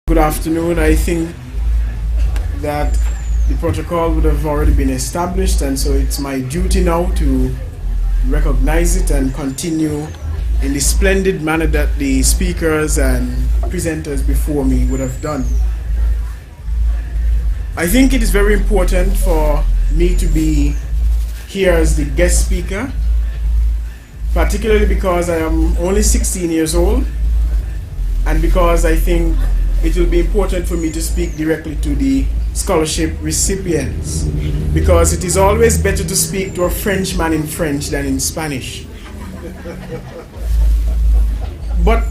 Good afternoon. I think that the protocol would have already been established, and so it's my duty now to recognize it and continue in the splendid manner that the speakers and presenters before me would have done. I think it is very important for me to be here as the guest speaker, particularly because I am only 16 years old, and because I think it will be important for me to speak directly to the scholarship recipients, because it is always better to speak to a Frenchman in French than in Spanish. But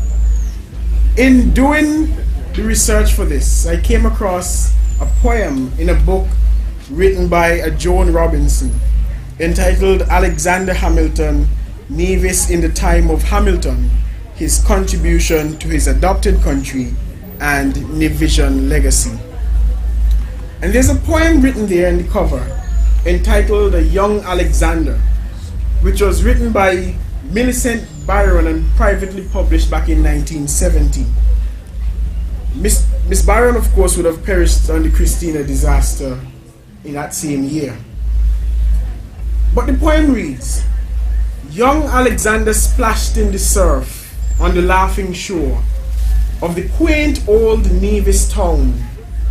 in doing the research for this, I came across a poem in a book written by a Joan Robinson entitled Alexander Hamilton, Nevis in the Time of Hamilton, His Contribution to His Adopted Country and Nevisian Legacy. And there's a poem written there in the cover entitled A Young Alexander, which was written by Millicent Byron and privately published back in 1970. Miss Byron, of course, would have perished on the Christina disaster in that same year. But the poem reads, young Alexander splashed in the surf on the laughing shore of the quaint old Nevis town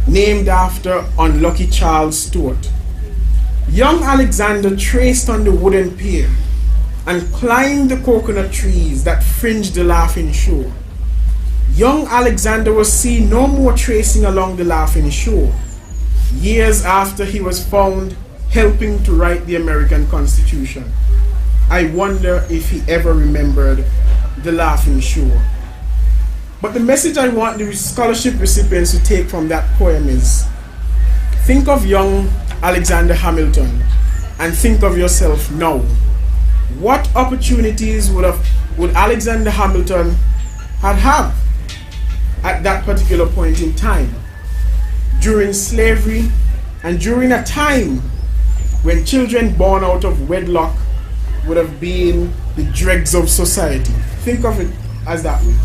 named after unlucky Charles Stuart. Young Alexander traced on the wooden pier and climbed the coconut trees that fringed the laughing shore. Young Alexander was seen no more tracing along the laughing shore, years after he was found helping to write the American Constitution. I wonder if he ever remembered the laughing shore. But the message I want the scholarship recipients to take from that poem is, think of young Alexander Hamilton and think of yourself now. What opportunities would Alexander Hamilton have at that particular point in time, during slavery and during a time when children born out of wedlock would have been the dregs of society? Think of it as that way.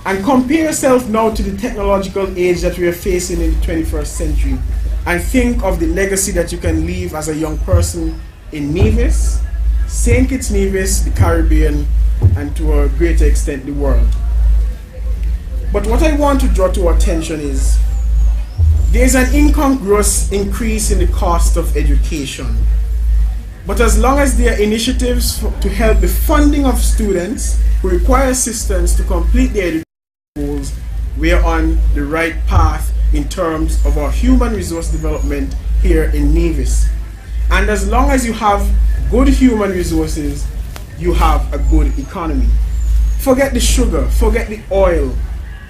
And compare yourself now to the technological age that we are facing in the 21st century, and think of the legacy that you can leave as a young person in Nevis, St. Kitts Nevis, the Caribbean, and to a greater extent the world. But what I want to draw to our attention is there's an incongruous increase in the cost of education. But as long as there are initiatives to help the funding of students who require assistance to complete their education goals, we are on the right path in terms of our human resource development here in Nevis. And as long as you have good human resources, you have a good economy. Forget the sugar, forget the oil.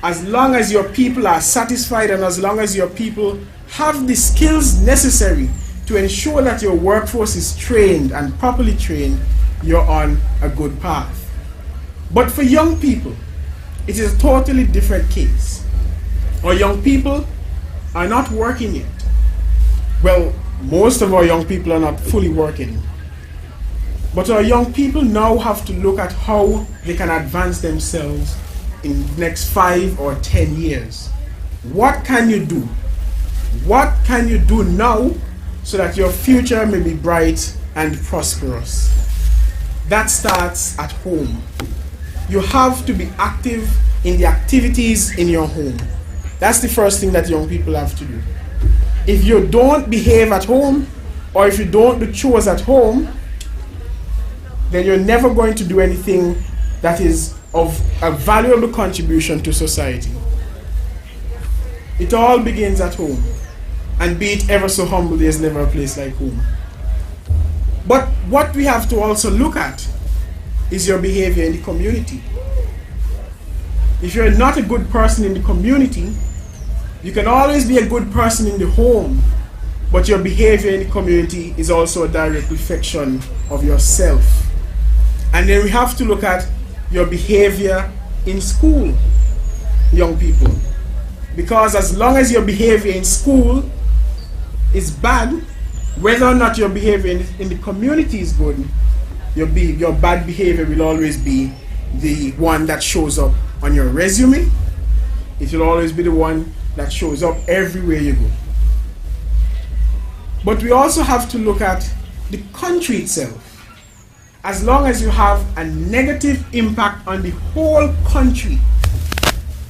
As long as your people are satisfied and as long as your people have the skills necessary to ensure that your workforce is trained and properly trained, you're on a good path. But for young people, it is a totally different case. Our young people are not working yet. Well, most of our young people are not fully working. But our young people now have to look at how they can advance themselves in the next 5 or 10 years. What can you do? What can you do now so that your future may be bright and prosperous? That starts at home. You have to be active in the activities in your home. That's the first thing that young people have to do. If you don't behave at home, or if you don't do chores at home, then you're never going to do anything that is of a valuable contribution to society. It all begins at home, and be it ever so humble, there's never a place like home. But what we have to also look at is your behavior in the community. If you're not a good person in the community, you can always be a good person in the home, but your behavior in the community is also a direct reflection of yourself. And then we have to look at your behavior in school, young people. Because as long as your behavior in school is bad, whether or not your behavior in the community is good, your bad behavior will always be the one that shows up on your resume, It will always be the one that shows up everywhere you go. But we also have to look at the country itself. As long as you have a negative impact on the whole country,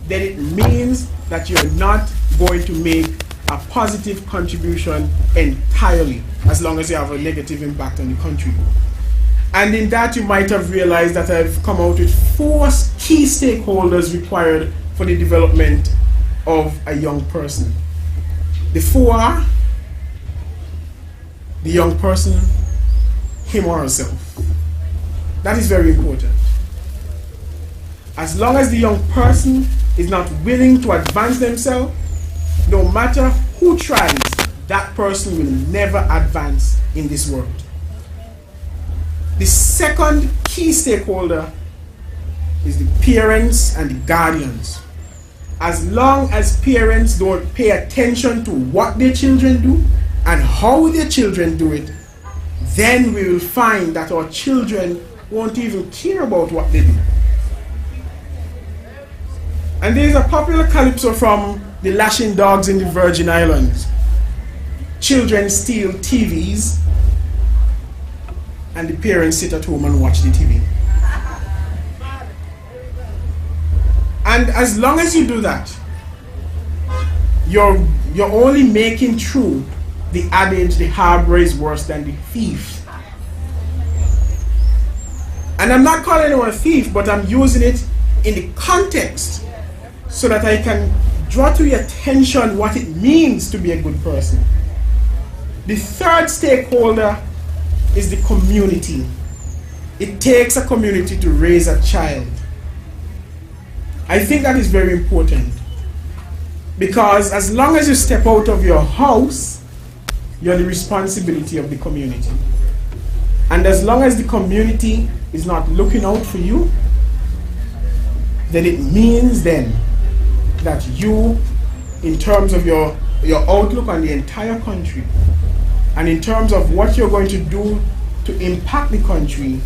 then it means that you're not going to make a positive contribution entirely, as long as you have a negative impact on the country. And in that, you might have realized that I've come out with 4 key stakeholders required for the development of a young person. The 4 are the young person, him or herself. That is very important. As long as the young person is not willing to advance themselves, no matter who tries, that person will never advance in this world. The second key stakeholder is the parents and the guardians. As long as parents don't pay attention to what their children do and how their children do it, then we will find that our children won't even care about what they do. And there is a popular calypso from the Lashing Dogs in the Virgin Islands. Children steal TVs and the parents sit at home and watch the TV. And as long as you do that, you're only making true the adage, the harborer is worse than the thief. And I'm not calling anyone a thief, but I'm using it in the context so that I can draw to your attention what it means to be a good person. The third stakeholder is the community. It takes a community to raise a child. I think that is very important, because as long as you step out of your house, you're the responsibility of the community. And as long as the community is not looking out for you, then it means then that you, in terms of your outlook on the entire country, and in terms of what you're going to do to impact the country,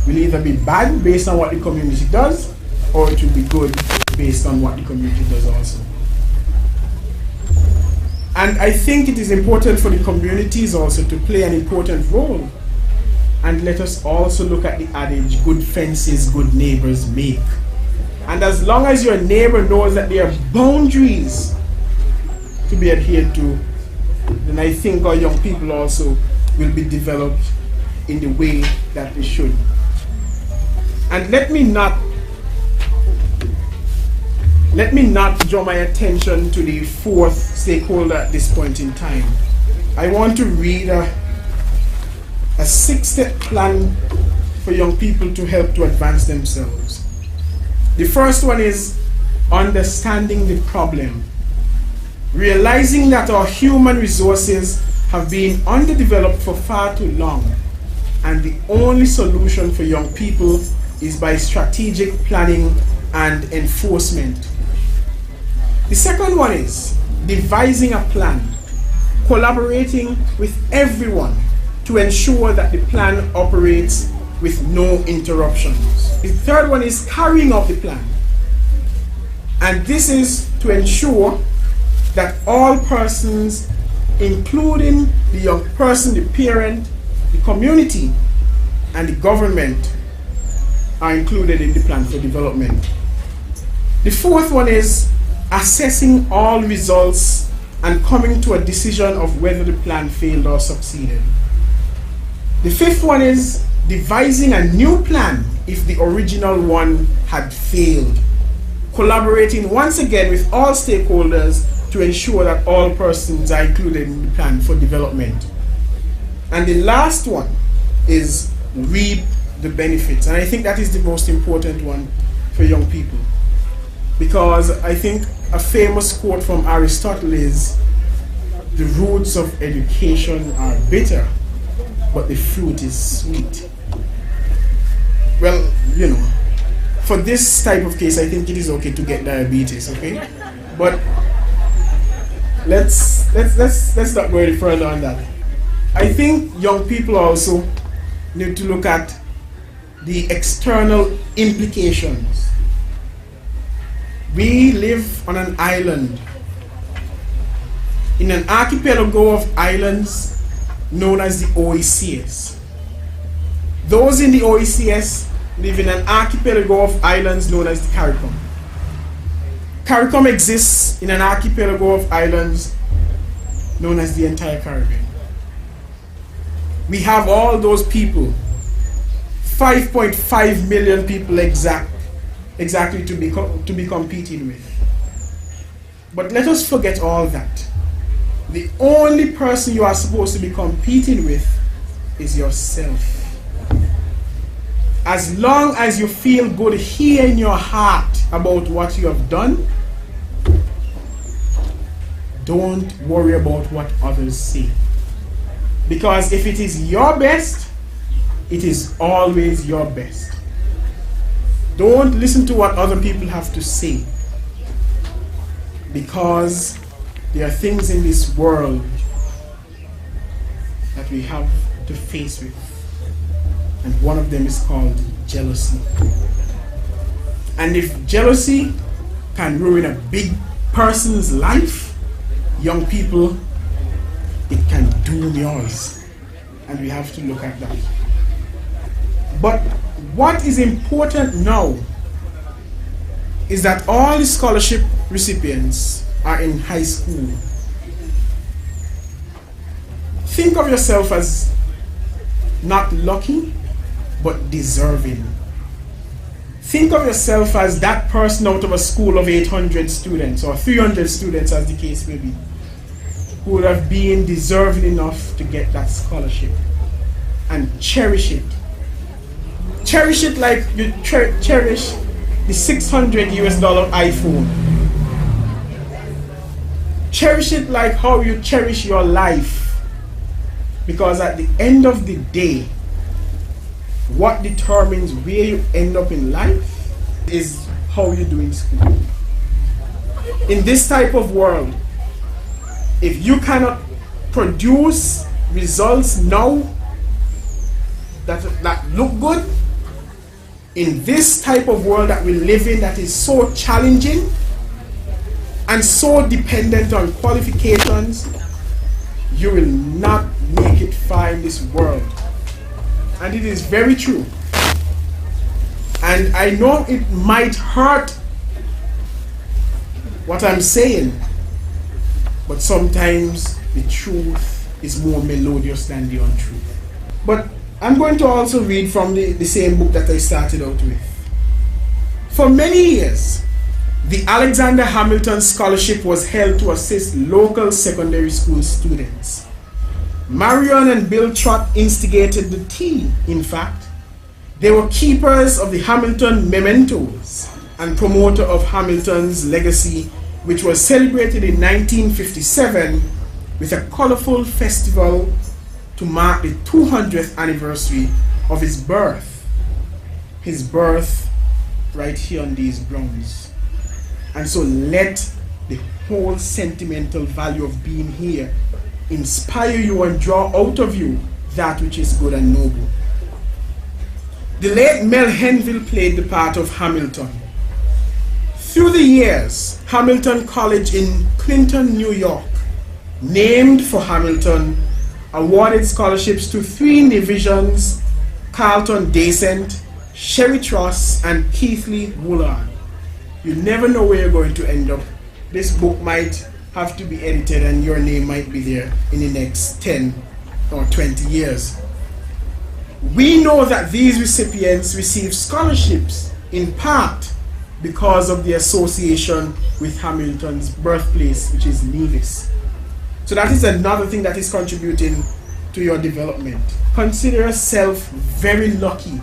will either be bad based on what the community does, or it will be good based on what the community does also. And I think it is important for the communities also to play an important role. And let us also look at the adage, good fences, good neighbors make. And as long as your neighbor knows that there are boundaries to be adhered to, then I think our young people also will be developed in the way that they should. And let me not draw my attention to the fourth stakeholder at this point in time. I want to read a 6-step plan for young people to help to advance themselves. The first one is understanding the problem. Realizing that our human resources have been underdeveloped for far too long, and the only solution for young people is by strategic planning and enforcement. The second one is devising a plan, collaborating with everyone to ensure that the plan operates with no interruptions. The third one is carrying out the plan. And this is to ensure that all persons, including the young person, the parent, the community, and the government, are included in the plan for development. The fourth one is assessing all results and coming to a decision of whether the plan failed or succeeded. The fifth one is devising a new plan if the original one had failed. Collaborating once again with all stakeholders to ensure that all persons are included in the plan for development. And the last one is reap the benefits. And I think that is the most important one for young people. Because I think a famous quote from Aristotle is, the roots of education are bitter, but the fruit is sweet. Well, you know, for this type of case, I think it is okay to get diabetes, okay? But let's not go any further on that. I think young people also need to look at the external implications. We live on an island, in an archipelago of islands known as the Nhcs. Those in the Nhcs live in an archipelago of islands known as the CARICOM. CARICOM exists in an archipelago of islands known as the entire Caribbean. We have all those people, 5.5 million people exactly to be competing with. But let us forget all that. The only person you are supposed to be competing with is yourself. As long as you feel good here in your heart about what you have done, don't worry about what others say. Because if it is your best, it is always your best. Don't listen to what other people have to say. Because there are things in this world that we have to face with. And one of them is called jealousy. And if jealousy can ruin a big person's life, young people, it can doom yours. And we have to look at that. But what is important now is that all the scholarship recipients are in high school. Think of yourself as not lucky, but deserving. Think of yourself as that person out of a school of 800 students or 300 students, as the case may be, who would have been deserving enough to get that scholarship, and cherish it. Cherish it like you cherish the $600 iPhone. Cherish it like how you cherish your life. Because at the end of the day, what determines where you end up in life is how you do in school. In this type of world, if you cannot produce results now that look good, in this type of world that we live in that is so challenging and so dependent on qualifications, you will not make it far in this world. And it is very true. And I know it might hurt what I'm saying, but sometimes the truth is more melodious than the untruth. But I'm going to also read from the same book that I started out with. For many years, the Alexander Hamilton Scholarship was held to assist local secondary school students. Marion and Bill Trott instigated the tea, in fact. They were keepers of the Hamilton mementos and promoter of Hamilton's legacy, which was celebrated in 1957 with a colorful festival to mark the 200th anniversary of his birth. His birth right here on these grounds. And so let the whole sentimental value of being here inspire you and draw out of you that which is good and noble. The late Mel Henville played the part of Hamilton. Through the years, Hamilton College in Clinton, New York, named for Hamilton, awarded scholarships to 3 divisions: Carlton Descent, Sherry Truss, and Keithley Woolard. You never know where you're going to end up. This book might have to be edited and your name might be there in the next 10 or 20 years. We know that these recipients receive scholarships in part because of the association with Hamilton's birthplace, which is Nhcs. So that is another thing that is contributing to your development. Consider yourself very lucky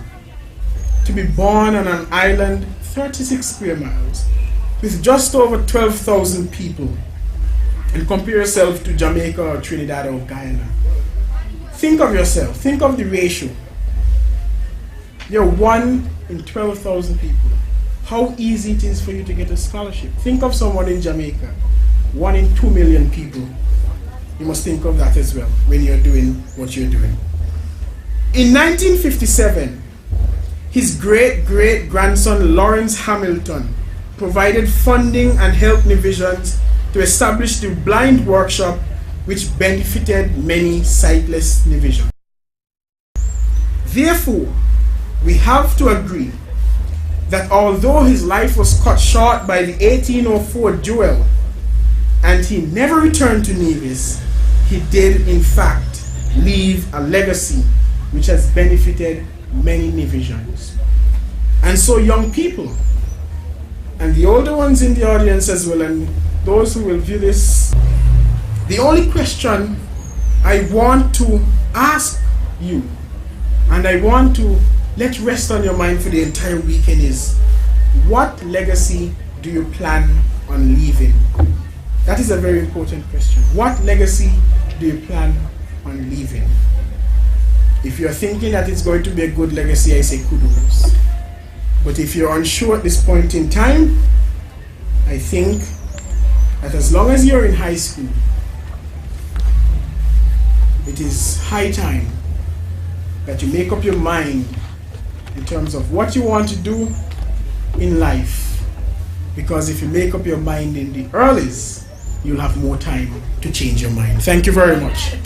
to be born on an island 36 square miles with just over 12,000 people, and compare yourself to Jamaica or Trinidad or Guyana. Think of yourself, think of the ratio. You're 1 in 12,000 people. How easy it is for you to get a scholarship. Think of someone in Jamaica, 1 in 2 million people. You must think of that as well when you're doing what you're doing. In 1957, his great-great-grandson Lawrence Hamilton provided funding and helped Nivisions to establish the blind workshop, which benefited many sightless Nivisions. Therefore, we have to agree that although his life was cut short by the 1804 duel and he never returned to Nevis, he did in fact leave a legacy which has benefited many Nivisions. And so young people, and the older ones in the audience as well, and those who will view this, the only question I want to ask you, and I want to let rest on your mind for the entire weekend, is what legacy do you plan on leaving? That is a very important question. What legacy do you plan on leaving? If you're thinking that it's going to be a good legacy, I say kudos. But if you're unsure at this point in time, I think that as long as you're in high school, it is high time that you make up your mind in terms of what you want to do in life. Because if you make up your mind in the earlies, you'll have more time to change your mind. Thank you very much.